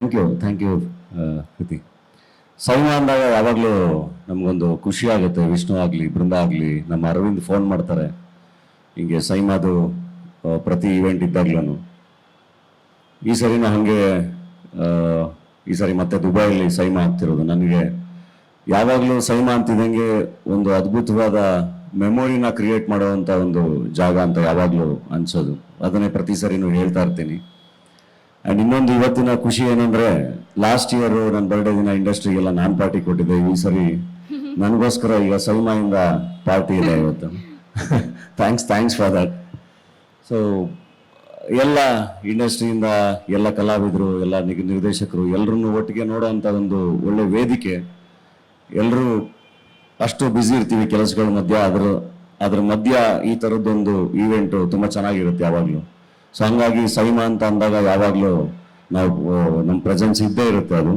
Thank you ಕೃತಿ. ಸೈಮಾ ಅಂದಾಗ ಯಾವಾಗಲೂ ನಮಗೊಂದು ಖುಷಿ ಆಗುತ್ತೆ. ವಿಷ್ಣು ಆಗಲಿ, ಬೃಂದ ಆಗಲಿ, ನಮ್ಮ ಅರವಿಂದ್ ಫೋನ್ ಮಾಡ್ತಾರೆ ಹಿಂಗೆ ಸೈಮಾದು ಪ್ರತಿ ಈವೆಂಟ್ ಇದ್ದಾಗ್ಲೂ. ಈ ಸರಿನೂ ಹಾಗೆ ಈ ಸರಿ ಮತ್ತೆ ದುಬೈಲಿ ಸೈಮಾ ಆಗ್ತಿರೋದು. ನನಗೆ ಯಾವಾಗಲೂ ಸೈಮಾ ಅಂತಿದ್ದಂಗೆ ಒಂದು ಅದ್ಭುತವಾದ ಮೆಮೊರಿನ ಕ್ರಿಯೇಟ್ ಮಾಡುವಂಥ ಒಂದು ಜಾಗ ಅಂತ ಯಾವಾಗಲೂ ಅನ್ಸೋದು. ಅದನ್ನೇ ಪ್ರತಿ ಸರಿನೂ ಹೇಳ್ತಾ ಇರ್ತೀನಿ. ಆ್ಯಂಡ್ ಇನ್ನೊಂದು ಇವತ್ತಿನ ಖುಷಿ ಏನಂದರೆ, ಲಾಸ್ಟ್ ಇಯರ್ ನನ್ನ ಬರ್ಡೇ ದಿನ ಇಂಡಸ್ಟ್ರಿಗೆಲ್ಲ ನಾನು ಪಾರ್ಟಿ ಕೊಟ್ಟಿದ್ದೆ. ಈ ಸರಿ ನನಗೋಸ್ಕರ ಈಗ ಸೈಮಾಯಿಂದ ಪಾರ್ಟಿ ಇದೆ ಇವತ್ತು. Thanks for that. ಸೊ ಎಲ್ಲ ಇಂಡಸ್ಟ್ರಿಯಿಂದ ಎಲ್ಲ ಕಲಾವಿದರು, ಎಲ್ಲ ನಿರ್ದೇಶಕರು ಎಲ್ಲರನ್ನೂ ಒಟ್ಟಿಗೆ ನೋಡೋವಂಥ ಒಂದು ಒಳ್ಳೆ ವೇದಿಕೆ. ಎಲ್ಲರೂ ಅಷ್ಟು ಬ್ಯುಸಿ ಇರ್ತೀವಿ ಕೆಲಸಗಳ ಮಧ್ಯ, ಅದ್ರ ಮಧ್ಯ ಈ ಥರದ್ದೊಂದು ಈವೆಂಟು ತುಂಬ ಚೆನ್ನಾಗಿರುತ್ತೆ ಯಾವಾಗಲೂ. ಸೊ ಹಂಗಾಗಿ ಸೈಮಾ ಅಂತ ಅಂದಾಗ ಯಾವಾಗಲೂ ನಮ್ಮ ಪ್ರೆಸೆನ್ಸ್ ಇದ್ದೇ ಇರುತ್ತೆ ಅದು.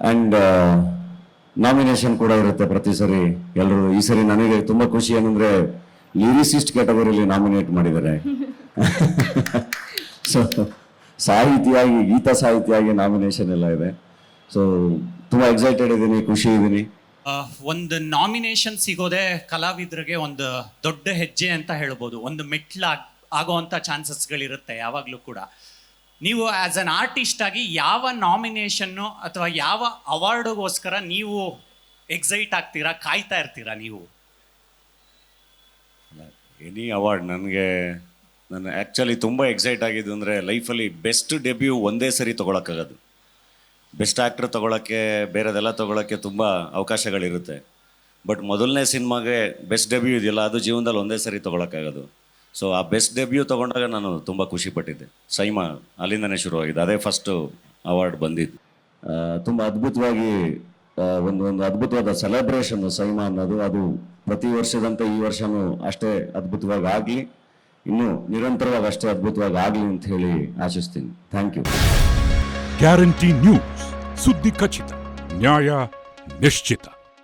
ಆ್ಯಂಡ್ ನಾಮಿನೇಷನ್ ಕೂಡ ಇರುತ್ತೆ ಪ್ರತಿ ಸರಿ ಎಲ್ಲರೂ. ಈ ಸರಿ ನನಗೆ ತುಂಬ ಖುಷಿ ಏನಂದರೆ, ಲಿರಿಸಿಸ್ಟ್ ಕ್ಯಾಟಗರಿಯಲ್ಲಿ ನಾಮಿನೇಟ್ ಮಾಡಿದ್ದಾರೆ. ಸೊ ಸಾಹಿತಿಯಾಗಿ, ಗೀತ ಸಾಹಿತಿಯಾಗಿ ನಾಮಿನೇಷನ್ ಎಲ್ಲ ಇದೆ. ಸೊ ತುಂಬ ಎಕ್ಸೈಟೆಡ್ ಇದ್ದೀನಿ, ಖುಷಿ ಇದ್ದೀನಿ. ಒಂದು ನಾಮಿನೇಷನ್ ಸಿಗೋದೇ ಕಲಾವಿದರಿಗೆ ಒಂದು ದೊಡ್ಡ ಹೆಜ್ಜೆ ಅಂತ ಹೇಳ್ಬೋದು. ಒಂದು ಮೆಟ್ಲು ಆಗೋವಂಥ ಚಾನ್ಸಸ್ಗಳಿರುತ್ತೆ ಯಾವಾಗಲೂ ಕೂಡ. ನೀವು ಆ್ಯಸ್ ಅನ್ ಆರ್ಟಿಸ್ಟ್ ಆಗಿ ಯಾವ ನಾಮಿನೇಷನ್ನು ಅಥವಾ ಯಾವ ಅವಾರ್ಡ್ಗೋಸ್ಕರ ನೀವು ಎಕ್ಸೈಟ್ ಆಗ್ತೀರಾ, ಕಾಯ್ತಾ ಇರ್ತೀರಾ ನೀವು? ಎನಿ ಅವಾರ್ಡ್ ನಾನು ಆ್ಯಕ್ಚುಲಿ ತುಂಬ ಎಕ್ಸೈಟ್ ಆಗಿದ್ದು ಅಂದರೆ, ಲೈಫಲ್ಲಿ ಬೆಸ್ಟ್ ಡೆಬ್ಯೂ ಒಂದೇ ಸರಿ ತೊಗೊಳಕ್ಕಾಗೋದು. ಬೆಸ್ಟ್ ಆ್ಯಕ್ಟ್ರ್ ತೊಗೊಳಕ್ಕೆ, ಬೇರೆದೆಲ್ಲ ತೊಗೊಳಕ್ಕೆ ತುಂಬ ಅವಕಾಶಗಳಿರುತ್ತೆ. ಬಟ್ ಮೊದಲನೇ ಸಿನಿಮಾಗೆ ಬೆಸ್ಟ್ ಡೆಬ್ಯೂ ಇದೆಯಲ್ಲ, ಅದು ಜೀವನದಲ್ಲಿ ಒಂದೇ ಸರಿ ತೊಗೊಳಕ್ಕಾಗೋದು. ಸೊ ಆ ಬೆಸ್ಟ್ ಡೆಬ್ಯೂ ತೊಗೊಂಡಾಗ ನಾನು ತುಂಬ ಖುಷಿಪಟ್ಟಿದ್ದೆ. ಸೈಮಾ ಅಲ್ಲಿಂದನೇ ಶುರುವಾಗಿದೆ, ಅದೇ ಫಸ್ಟು ಅವಾರ್ಡ್ ಬಂದಿದ್ದು. ತುಂಬ ಅದ್ಭುತವಾಗಿ ಒಂದು ಅದ್ಭುತವಾದ ಸೆಲೆಬ್ರೇಷನ್ನು ಸೈಮಾ ಅನ್ನೋದು. ಅದು ಪ್ರತಿ ವರ್ಷದಂತೆ ಈ ವರ್ಷವೂ ಅಷ್ಟೇ ಅದ್ಭುತವಾಗಿ ಆಗಲಿ, ಇನ್ನೂ ನಿರಂತರವಾಗಿ ಅಷ್ಟೇ ಅದ್ಭುತವಾಗಿ ಆಗಲಿ ಅಂತ ಹೇಳಿ ಆಶಿಸ್ತೀನಿ. Thank you. ಗ್ಯಾರಂಟಿ ನ್ಯೂಸ್, ಸುದ್ದಿ ಖಚಿತ, ನ್ಯಾಯ ನಿಶ್ಚಿತ.